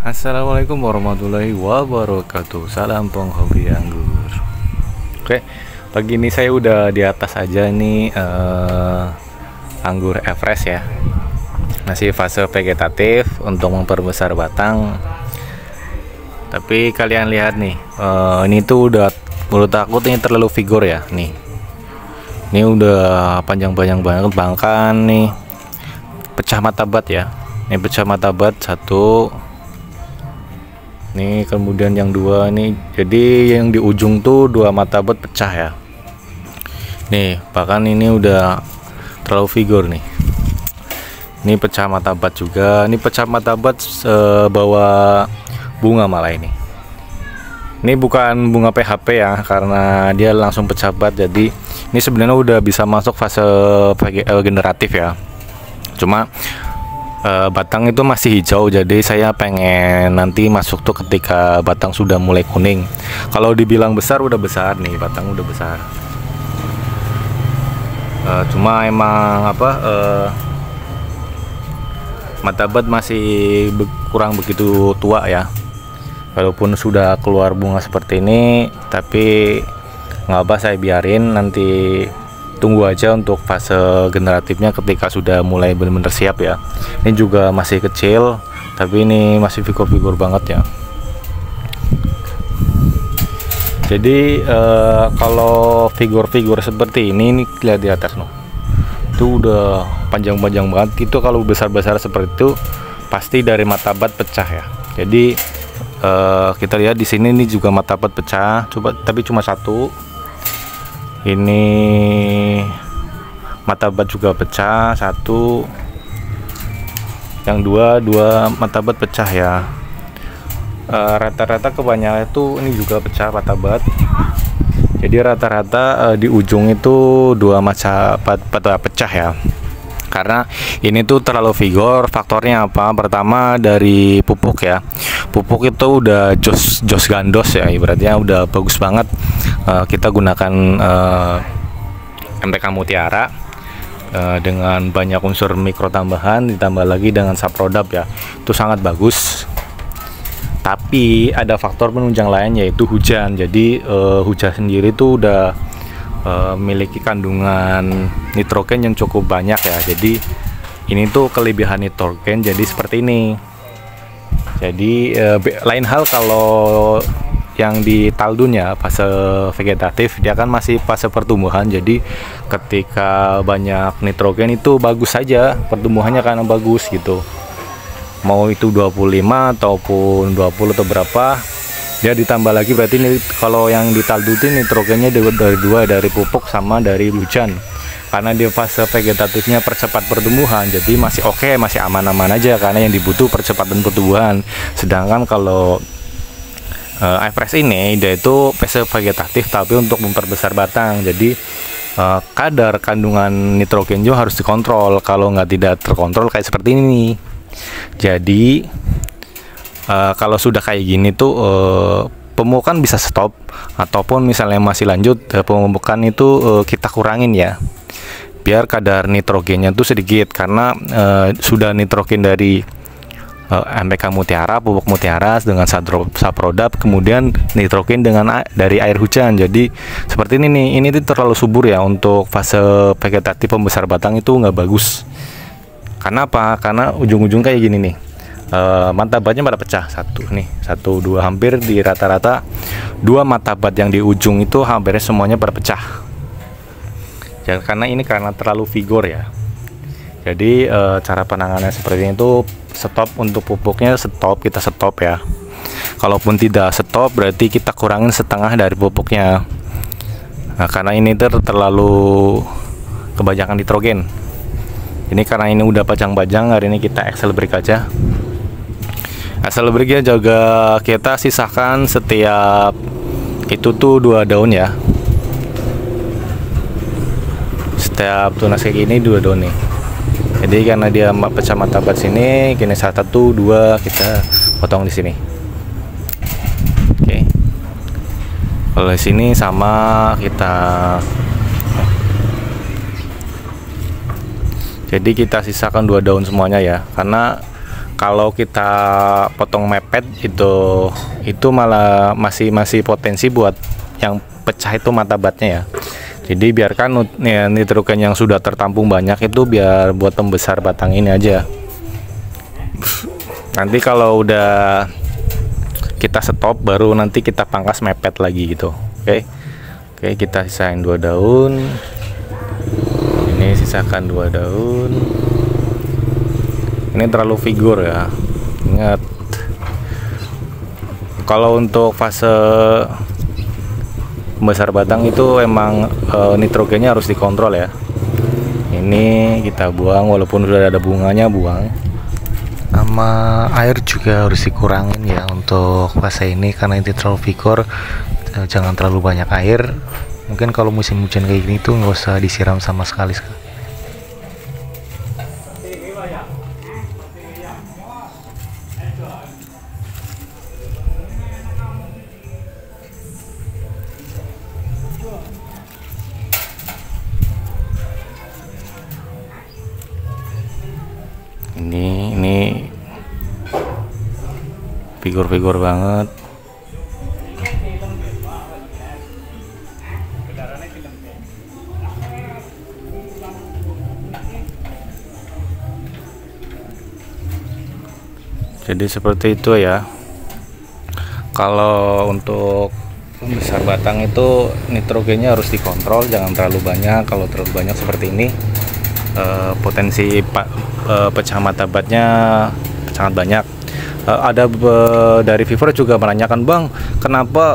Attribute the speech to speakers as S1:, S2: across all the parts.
S1: Assalamualaikum warahmatullahi wabarakatuh. Salam penghobi anggur. Oke, pagi ini saya udah di atas aja nih anggur Everest ya. Masih fase vegetatif untuk memperbesar batang. Tapi kalian lihat nih, ini tuh udah, menurut aku ini terlalu figur ya nih. Ini udah panjang-panjang banget, bahkan nih pecah matabat ya. Ini pecah matabat satu. Nih kemudian yang dua nih, jadi yang di ujung tuh dua matabat pecah ya. Nih bahkan ini udah terlalu figur nih. Ini pecah matabat juga. Ini pecah matabat bawa bunga malah ini. Ini bukan bunga PHP ya, karena dia langsung pecah bat. Jadi ini sebenarnya udah bisa masuk fase generatif ya. Cuma batang itu masih hijau, jadi saya pengen nanti masuk tuh ketika batang sudah mulai kuning. Kalau dibilang besar, udah besar nih, batang udah besar. Cuma emang matabat masih kurang begitu tua ya. Walaupun sudah keluar bunga seperti ini, tapi nggak apa, saya biarin, nanti tunggu aja untuk fase generatifnya ketika sudah mulai benar-benar siap ya. Ini juga masih kecil, tapi ini masih figur-figur banget ya. Jadi kalau figur-figur seperti ini lihat di atas, itu udah panjang-panjang banget. Itu kalau besar-besar seperti itu pasti dari matabat pecah ya. Jadi kita lihat di sini, ini juga matabat pecah, tapi cuma satu. Ini matabat juga pecah satu, yang dua matabat pecah ya. Rata-rata kebanyakan itu ini juga pecah matabat. Jadi rata-rata di ujung itu dua matabat pecah ya. Karena ini tuh terlalu vigor. Faktornya apa? Pertama dari pupuk ya. Pupuk itu udah jos gandos ya, ibaratnya udah bagus banget. Kita gunakan MPK Mutiara dengan banyak unsur mikro tambahan, ditambah lagi dengan Saprodap ya, itu sangat bagus. Tapi ada faktor penunjang lain, yaitu hujan. Jadi hujan sendiri tuh udah memiliki kandungan nitrogen yang cukup banyak ya. Jadi ini tuh kelebihan nitrogen jadi seperti ini. Jadi lain hal kalau yang di taldun ya, fase vegetatif, dia kan masih fase pertumbuhan. Jadi ketika banyak nitrogen itu bagus saja pertumbuhannya, karena bagus gitu. Mau itu 25 ataupun 20 atau berapa, dia ditambah lagi, berarti ini kalau yang di taldun itu nitrogennya dari dua, dari pupuk sama dari hujan. Karena dia fase vegetatifnya percepat pertumbuhan, jadi masih oke, masih aman-aman aja, karena yang dibutuh percepatan pertumbuhan. Sedangkan kalau Everest ini dia itu fase vegetatif tapi untuk memperbesar batang. Jadi kadar kandungan nitrogen juga harus dikontrol. Kalau tidak terkontrol kayak seperti ini. Jadi kalau sudah kayak gini tuh pemupukan bisa stop, ataupun misalnya masih lanjut, pemupukan itu kita kurangin ya, biar kadar nitrogennya tuh sedikit. Karena sudah nitrogen dari MPK Mutiara, pupuk Mutiara dengan Saprodap, kemudian nitrogen dari air hujan. Jadi seperti ini nih, ini tuh terlalu subur ya untuk fase vegetatif pembesar batang, itu nggak bagus. Karena apa? Karena ujung-ujung kayak gini nih, matabatnya pada pecah satu nih, satu dua, hampir di rata-rata dua matabat yang di ujung itu hampir semuanya pada pecah. Ya, karena terlalu vigor ya. Jadi cara penanganannya seperti ini tuh, stop untuk pupuknya, kita stop ya. Kalaupun tidak stop, berarti kita kurangin setengah dari pupuknya. Nah, karena ini terlalu kebanyakan nitrogen. Ini karena ini udah panjang-panjang, hari ini kita Excel break aja. Excel breaknya juga kita sisakan setiap itu tuh 2 daun ya. Setiap tunas kayak gini 2 daun nih. Jadi karena dia pecah matabat sini, kini 1, 2 kita potong di sini. Oke. Kalau di sini sama kita. Jadi kita sisakan 2 daun semuanya ya, karena Kalau kita potong mepet itu malah masih potensi buat yang pecah itu mata batnya ya. Jadi biarkan nitrogen yang sudah tertampung banyak itu biar buat pembesar batang ini aja. Nanti kalau udah kita stop baru nanti kita pangkas mepet lagi gitu. Oke, kita sisain 2 daun. Ini sisakan 2 daun. Ini terlalu figur ya, ingat kalau untuk fase besar batang itu emang nitrogennya harus dikontrol ya. Ini kita buang walaupun sudah ada bunganya, buang. Sama air juga harus dikurangin ya untuk fase ini karena ini terlalu figur. Jangan terlalu banyak air. Mungkin kalau musim hujan kayak gini tuh nggak usah disiram sama sekali. Ini figur-figur banget. Jadi seperti itu ya. Kalau untuk pembesar batang itu nitrogennya harus dikontrol, jangan terlalu banyak. Kalau terlalu banyak seperti ini potensi pecah mata batnya sangat banyak. Ada dari viewer juga menanyakan, Bang, kenapa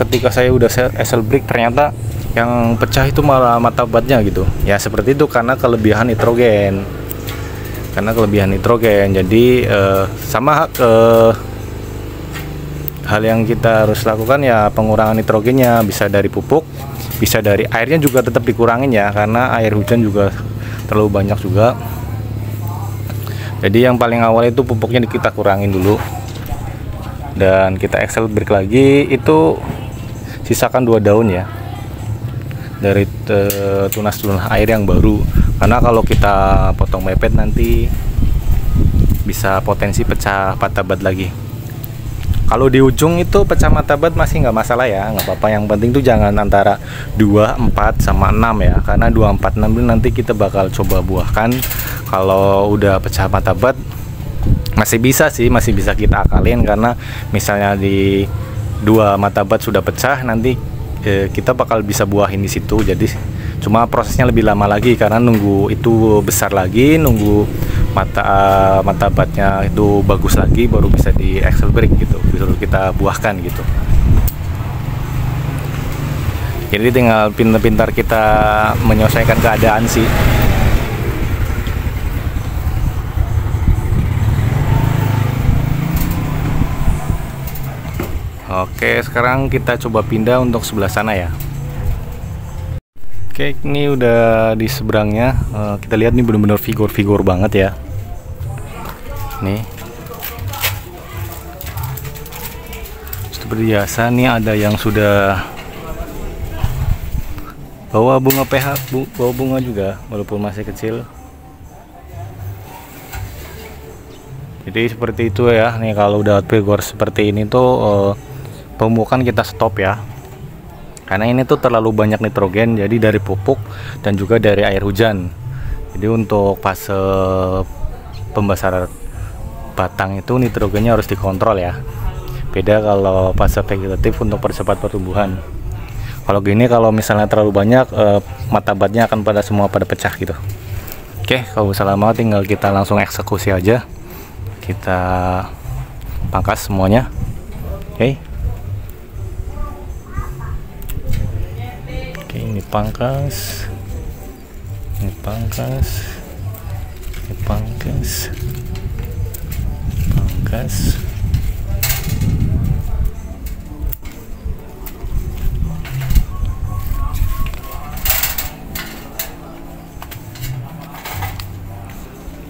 S1: ketika saya udah SL break ternyata yang pecah itu malah mata batnya gitu. Ya seperti itu karena kelebihan nitrogen. Jadi sama hal yang kita harus lakukan ya pengurangan nitrogennya, bisa dari pupuk, bisa dari airnya juga tetap dikurangin ya karena air hujan juga terlalu banyak juga. Jadi yang paling awal itu pupuknya kita kurangin dulu dan kita excel break lagi. Itu sisakan 2 daun ya dari tunas air yang baru, karena kalau kita potong mepet nanti bisa potensi pecah mata bat lagi. Kalau di ujung itu pecah mata bat masih nggak masalah ya, nggak apa-apa. Yang penting tuh jangan antara 2, 4 sama 6 ya, karena 2, 4, 6 nanti kita bakal coba buahkan. Kalau udah pecah mata bat masih bisa kita akalin, karena misalnya di 2 mata bat sudah pecah, nanti kita bakal bisa buahin di situ. Jadi cuma prosesnya lebih lama lagi karena nunggu itu besar lagi, nunggu mata batnya itu bagus lagi baru bisa di excel break gitu, baru kita buahkan gitu. Jadi tinggal pintar-pintar kita menyesuaikan keadaan sih. Oke, sekarang kita coba pindah untuk sebelah sana ya. Oke, ini udah di seberangnya. Kita lihat nih bener-bener figur-figur banget ya. Nih, seperti biasa nih ada yang sudah bawa bunga bawa bunga juga walaupun masih kecil. Jadi seperti itu ya. Nih kalau udah figur seperti ini tuh pemupukan kita stop ya, karena ini tuh terlalu banyak nitrogen, jadi dari pupuk dan juga dari air hujan. Jadi untuk fase pembesaran batang itu nitrogennya harus dikontrol ya. Beda kalau fase vegetatif untuk percepat pertumbuhan. Kalau gini kalau misalnya terlalu banyak mata batnya akan semua pada pecah gitu. Oke, kalau misalnya mau tinggal kita langsung eksekusi aja. Kita pangkas semuanya. Oke, ini pangkas, ini pangkas, ini pangkas, pangkas.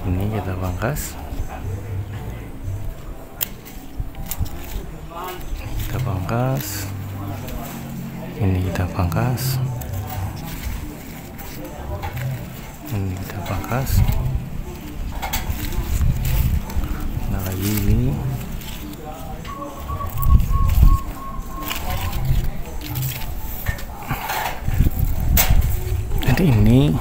S1: Ini kita pangkas. Kita pangkas. Ini kita pangkas. Ini kita pangkas. lagi ini. Jadi ini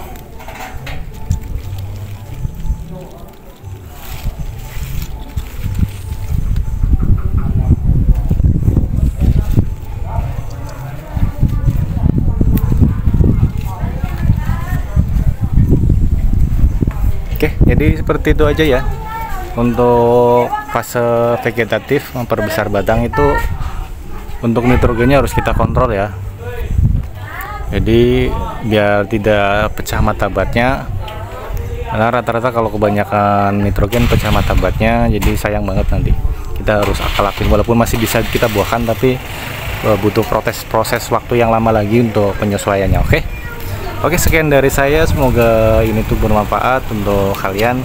S1: oke, jadi seperti itu aja ya. Untuk fase vegetatif memperbesar batang itu untuk nitrogennya harus kita kontrol ya. Jadi biar tidak pecah mata batnya, karena rata-rata kalau kebanyakan nitrogen pecah mata batnya, jadi sayang banget nanti. Kita harus akal-akalin, walaupun masih bisa kita buahkan, tapi butuh proses waktu yang lama lagi untuk penyesuaiannya. Oke, sekian dari saya, semoga ini tuh bermanfaat untuk kalian.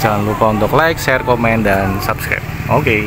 S1: Jangan lupa untuk like, share, komen, dan subscribe. Oke.